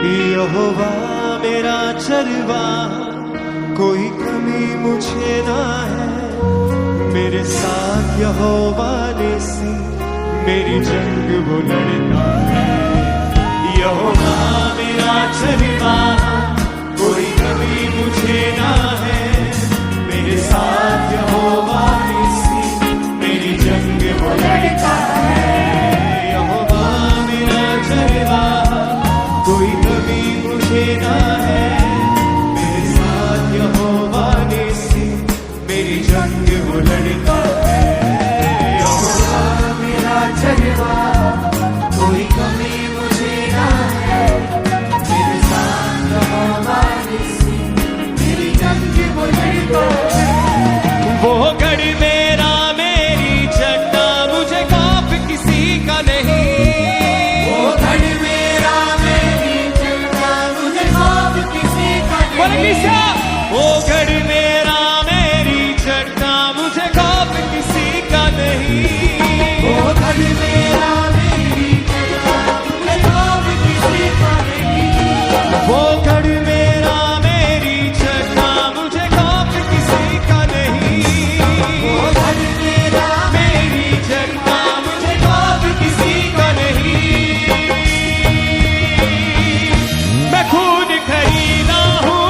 यहोवा मेरा चरवाहा, कोई कमी मुझे ना है। मेरे साथ यहोवा निसी, मेरी जंग वो लड़ता है। यहोवा मेरा चरवाहा, कोई कमी मुझे ना है। मेरे साथ यहोवा निसी, मेरी जंग वो लड़ता है। यहोवा मेरा चरवाहा, कोई कमी मुझे ना है। मेरे साथ यहोवा निसी, मेरी जंग वो लड़ता है। यहोवा मेरा चरवाहा, कोई कमी मुझे ना है। मेरे साथ यहोवा निसी, मेरी जंग वो लड़ता है। वो गढ़ मेरा मेरी चट्टा, मुझे खौफ किसी का नहीं। वो गढ़ मेरा मेरी चट्टा, मुझे खौफ किसी का नहीं। वो गढ़ मेरा मेरी चट्टा, मुझे खौफ किसी का नहीं। वो गढ़ मेरा मेरी चट्टा, मुझे खौफ किसी का नहीं। वो गढ़ मेरा मेरी चट्टा, मुझे खौफ किसी का नहीं। वो गढ़ मेरा मेरी चट्टा, मुझे खौफ किसी का नहीं। मैं खून खरीदा हूँ,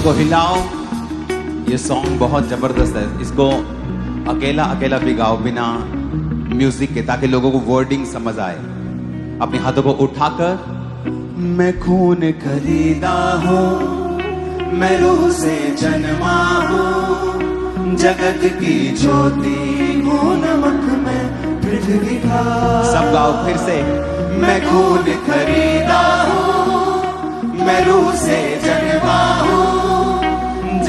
को हिलाओ। ये सॉन्ग बहुत जबरदस्त है, इसको अकेला अकेला भी गाओ बिना म्यूजिक के, ताकि लोगों को वर्डिंग समझ आए। अपने हाथों को उठाकर मैं खून खरीदा हूँ, मैं रूह से जन्मा हूँ, जगत की ज्योति हूँ, नमक में पृथ्वी का। सब गाओ फिर से। मैं खून खरीदा हूँ, मैं रूह से जन्मा हूँ,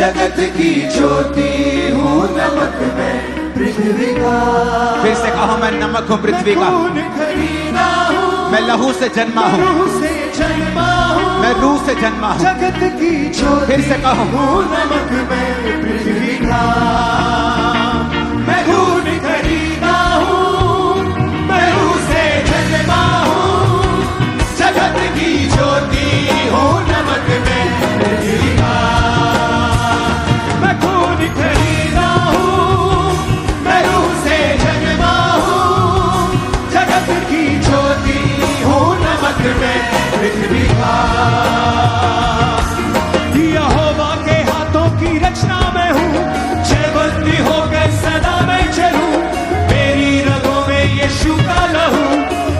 जगत की ज्योति हूँ, नमक में पृथ्वी का। फिर से कहो, मैं नमक हूँ पृथ्वी का। मैं खून खरीदा हूँ, मैं लहू से जन्मा हूँ, रूह से जन्मा हूँ, मैं रूह से जन्मा हूँ, जगत की ज्योति। फिर से कहो, हूँ नमक में पृथ्वी का। मैं खून खरीदा हूँ, मैं रूह से जन्मा हूँ, जगत की ज्योति हूँ, नमक में पृथ्वी का। मैं खून खरीदा हूँ, मैं रूह से जन्मा हूँ, जगत की ज्योति हूँ, नमक में पृथ्वी का। यहोवा के हाथों की रचना में हूँ, जयवंती होकर सदा मैं चलूं, मेरी रगों में यीशु का लहू,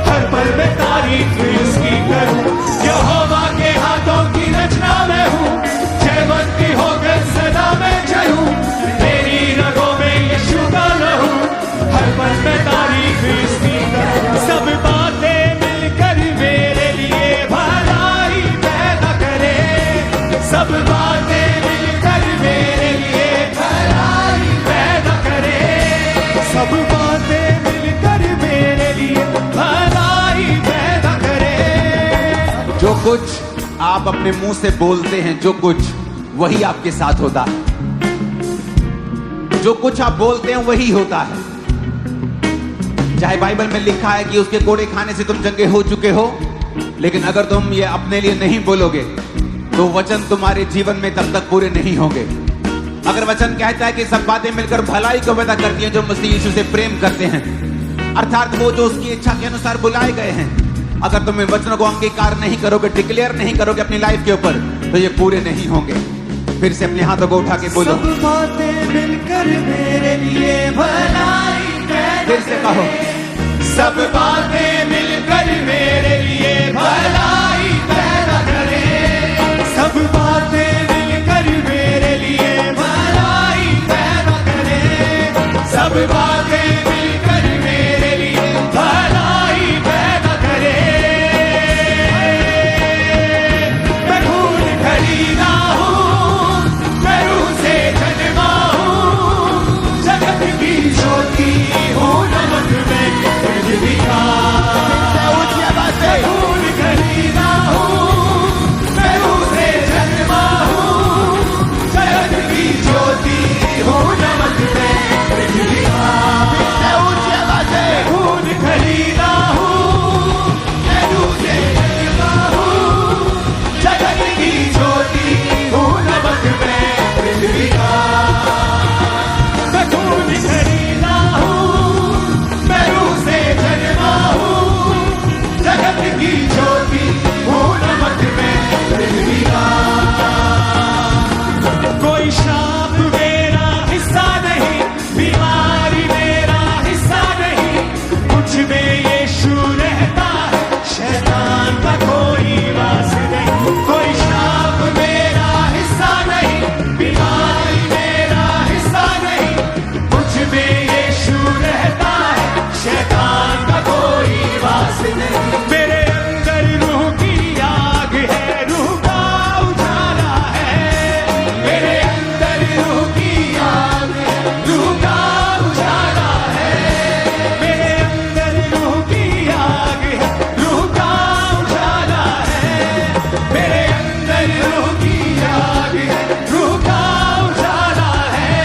हर पल में तारीफ उसकी करूं। यहोवा के हाथों की रचना में हूँ, जयवंती होकर सदा मैं चलूं, मेरी रगों में यीशु का लहू, हर पल में तारीफ उसकी करूं। सब बातें मिलकर मेरे लिए भलाई पैदा करे, सब बातें मिलकर मेरे लिए भलाई पैदा करे, सब बातें मिलकर मेरे लिए भलाई पैदा करे। जो कुछ आप अपने मुंह से बोलते हैं, जो कुछ वही आपके साथ होता है। जो कुछ आप बोलते हैं वही होता है। चाहे बाइबल में लिखा है कि उसके कोड़े खाने से तुम चंगे हो चुके हो, लेकिन अगर तुम ये अपने लिए नहीं बोलोगे तो वचन तुम्हारे जीवन में तब तक पूरे नहीं होंगे। अगर वचन कहता है कि सब बातें मिलकर भलाई को पैदा करती हैं जो मसीह यीशु से प्रेम करते हैं, अर्थात वो जो उसकी इच्छा के अनुसार बुलाए गए हैं, अगर तुम इन वचनों को अंगीकार नहीं करोगे, डिक्लेयर नहीं करोगे अपनी लाइफ के ऊपर, तो ये पूरे नहीं होंगे। फिर से अपने हाथों को उठा के बोलो, सब बातें मिलकर मेरे लिए भलाई पैदा फिर से कहो, सब बातें मिलकर मेरे लिए भलाई पैदा करे, सब बातें मिलकर मेरे लिए भलाई पैदा करे, सब बातें मिलकर मेरे लिए भलाई पैदा करे। मैं खून खरीदा हूँ, मैं रूह से जन्मा हूँ, जगत की ज्योति हूँ, नमक में पृथ्वी का। मैं खून खरीदा हूँ, मैं रूह से जन्मा हूँ, जगत की ज्योति हूँ, नमक में पृथ्वी का। मैं खून खरीदा हूँ, मैं रूह से जन्मा हूँ, जगत की ज्योति हूँ, नमक में पृथ्वी का। मैं खून खरीदा हूँ, मैं रूह से जन्मा हूँ, जगत की ज्योति हूँ, नमक में पृथ्वी का। कोई श्राप मेरा हिस्सा नहीं, बीमारी मेरा हिस्सा नहीं, कुछ में यीशु रहता है, शैतान का कोई वास नहीं। कोई श्राप मेरा हिस्सा नहीं, बीमारी मेरा हिस्सा नहीं, कुछ में यीशु रहता है, शैतान का कोई वास नहीं। मेरे अंदर रूह की आग है, रूह का उजाला है, मेरे अंदर रूह की आग है, रूह का उजाला है, मेरे अंदर रूह की आग है, रूह का उजाला है, मेरे अंदर रूह की आग है, रूह का उजाला है।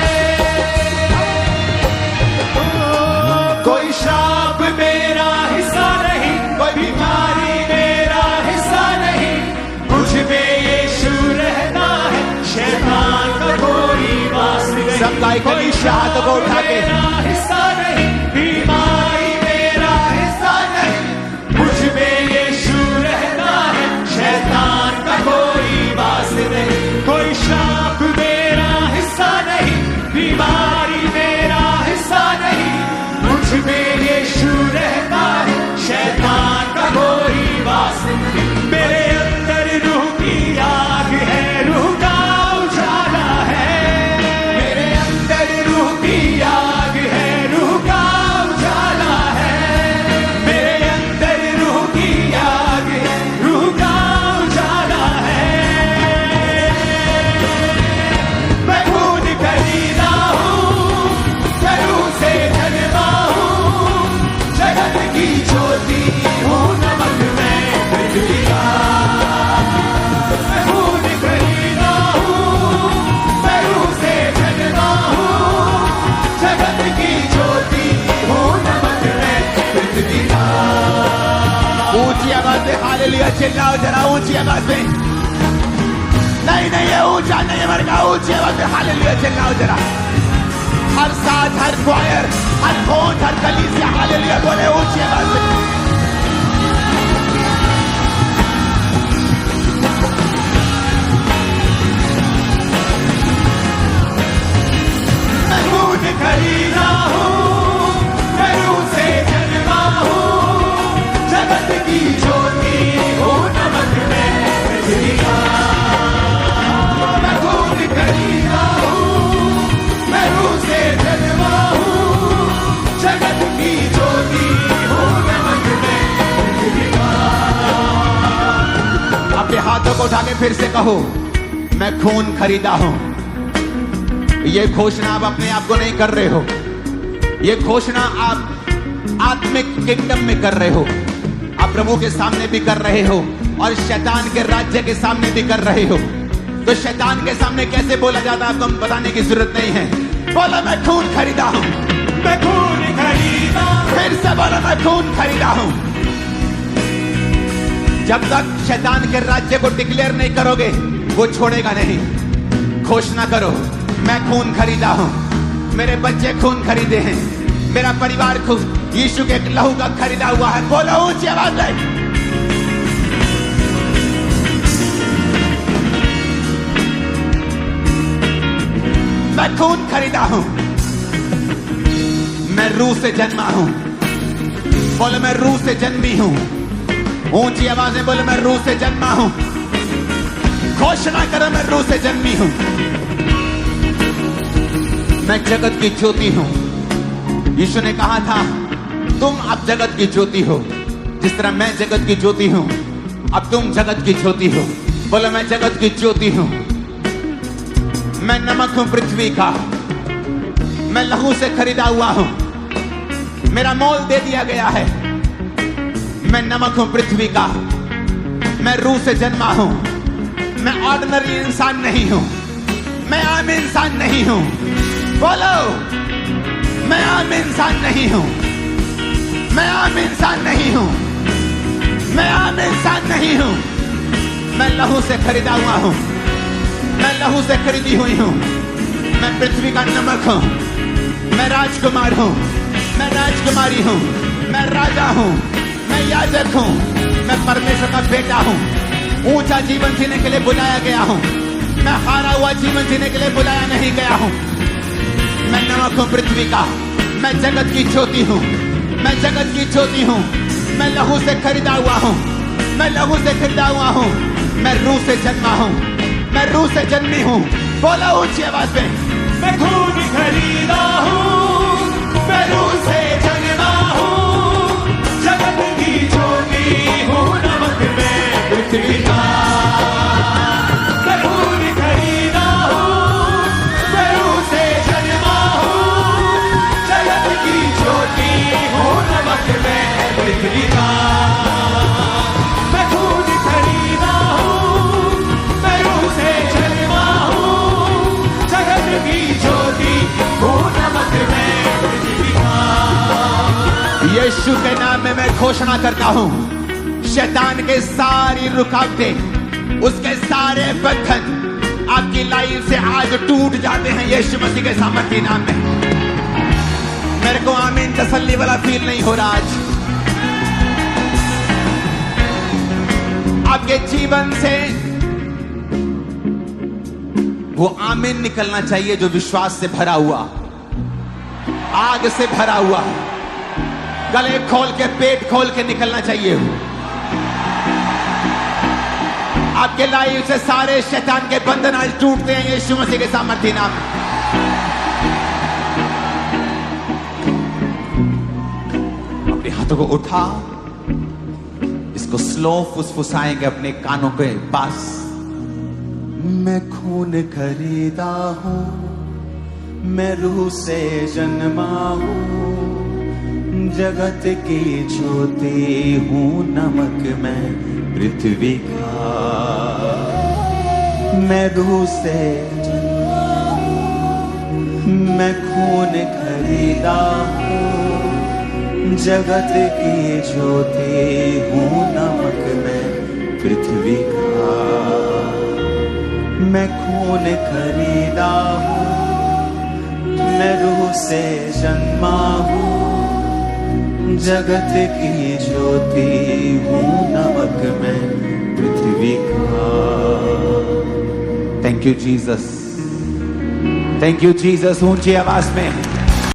कोई श्राप मेरा हिस्सा नहीं, कोई बीमारी मेरा हिस्सा नहीं, मुझ में यीशु रहता है, शैतान का कोई वास नहीं। सब गाय कोई हाथों को उठा के, मेरा हिस्सा नहीं, बीमारी मेरा हिस्सा नहीं, मुझ में यीशु रहता है, शैतान का कोई वास नहीं। कोई श्राप चिल्लाओ जरा ऊंची आवाज में। नहीं नहीं, ये ऊंचा नहीं है, मरका ऊंची आवाज में हालेलुया चिल्लाओ जरा। हर साथ, हर क्वायर, हर फोन, हर कलीसिया हालेलुया बोले ऊंची आवाज में। मैं खून खरीदा हूँ, मैं रूह से जन्मा हूँ, जगत की ज्योति हूँ, नमक में पृथ्वी का। मैं खून खरीदा हूँ, मैं रूह से जन्मा हूँ, जगत की ज्योति हूँ, नमक में पृथ्वी का। अपने हाथों को उठा के फिर से कहो, मैं खून खरीदा हूं। ये घोषणा आप अपने आप को नहीं कर रहे हो, ये घोषणा आप आत्मिक किंगडम में कर रहे हो। आप प्रभु के सामने भी कर रहे हो और शैतान के राज्य के सामने भी कर रहे हो। तो शैतान के सामने कैसे बोला जाता है आपको बताने की जरूरत नहीं है। बोलो मैं खून खरीदा हूं। मैं खून खरीदा, फिर से बोलो मैं खून खरीदा हूं। जब तक शैतान के राज्य को डिक्लेयर नहीं करोगे वो छोड़ेगा नहीं। घोषणा करो, मैं खून खरीदा हूं, मेरे बच्चे खून खरीदे हैं, मेरा परिवार खून यीशु के लहू का खरीदा हुआ है। बोलो ऊंची आवाज में। मैं खून खरीदा हूं, मैं रूह से जन्मा हूं। बोलो मैं रूह से जन्मी हूं। ऊंची आवाज में बोलो मैं रूह से जन्मा हूं। घोषणा करो मैं रूह से जन्मी हूं। मैं जगत की ज्योति हूं। यीशु ने कहा था तुम अब जगत की ज्योति हो, जिस तरह मैं जगत की ज्योति हूं अब तुम जगत की ज्योति हो। बोलो मैं जगत की ज्योति हूं। मैं नमक हूं पृथ्वी का, मैं लहू से खरीदा हुआ हूं, मेरा मोल दे दिया गया है। मैं नमक हूं पृथ्वी का, मैं रूह से जन्मा हूं। मैं ऑर्डिनरी इंसान नहीं हूं, मैं आम इंसान नहीं हूं। बोलो मैं आम इंसान नहीं हूं, मैं आम इंसान नहीं हूं, मैं आम इंसान नहीं हूं। मैं लहू से खरीदा हुआ हूं, मैं लहू से खरीदी हुई हूं। मैं पृथ्वी का नमक हूं, मैं राजकुमार हूं, मैं राजकुमारी हूं, मैं राजा हूं, मैं याजक हूं, मैं परमेश्वर का बेटा हूं। ऊंचा जीवन जीने के लिए बुलाया गया हूं, मैं हारा हुआ जीवन जीने के लिए बुलाया नहीं गया हूं। मैं नमक हूं पृथ्वी का, मैं जगत की ज्योति हूं, मैं जगत की ज्योति हूं। मैं लहू से खरीदा हुआ हूं, मैं लहू से खरीदा हुआ हूं। मैं रूह से जन्मा हूं, मैं रूह से जन्मी हूं। बोलो ऊंची आवाज में। मैं खून खरीदा हूँ, मैं रूह से जन्मा हूँ, जगत की ज्योति हूँ, नमक में पृथ्वी का। मैं खून खरीदा हूँ, मैं रूह से जन्मा हूँ, जगत की ज्योति हूँ, नमक में पृथ्वी का। मैं खून खरीदा हूँ, मैं रूह से जन्मा हूँ, जगत की ज्योति हूँ, नमक में पृथ्वी का। यीशु के नाम में मैं घोषणा करता हूं, शैतान के सारी रुकावटें, उसके सारे बंधन आपकी लाइफ से आज टूट जाते हैं यीशु मसीह के सामर्थ्य नाम में। मेरे को आमीन तसल्ली वाला फील नहीं हो रहा आज। आपके जीवन से वो आमीन निकलना चाहिए जो विश्वास से भरा हुआ, आग से भरा हुआ, गले खोल के पेट खोल के निकलना चाहिए। आपके लाइफ से सारे शैतान के बंधन आज टूटते हैं यीशु मसीह के सामर्थ्य नाम में। अपने हाथों को उठा, इसको स्लो फुसफुसाएंगे अपने कानों के पास। मैं खून खरीदा हूं, मैं रूह से जन्मा हूं, जगत की ज्योति हूं, नमक मैं पृथ्वी का। मैं रूह से मैं खून खरीदा हूं, जगत की ज्योति हूं, नमक मैं पृथ्वी का। मैं खून खरीदा हूँ, मैं रूह से जन्मा हूँ, जगत की ज्योति हूँ, नमक मैं पृथ्वी का। Thank you Jesus, thank you Jesus. ऊंची आवाज में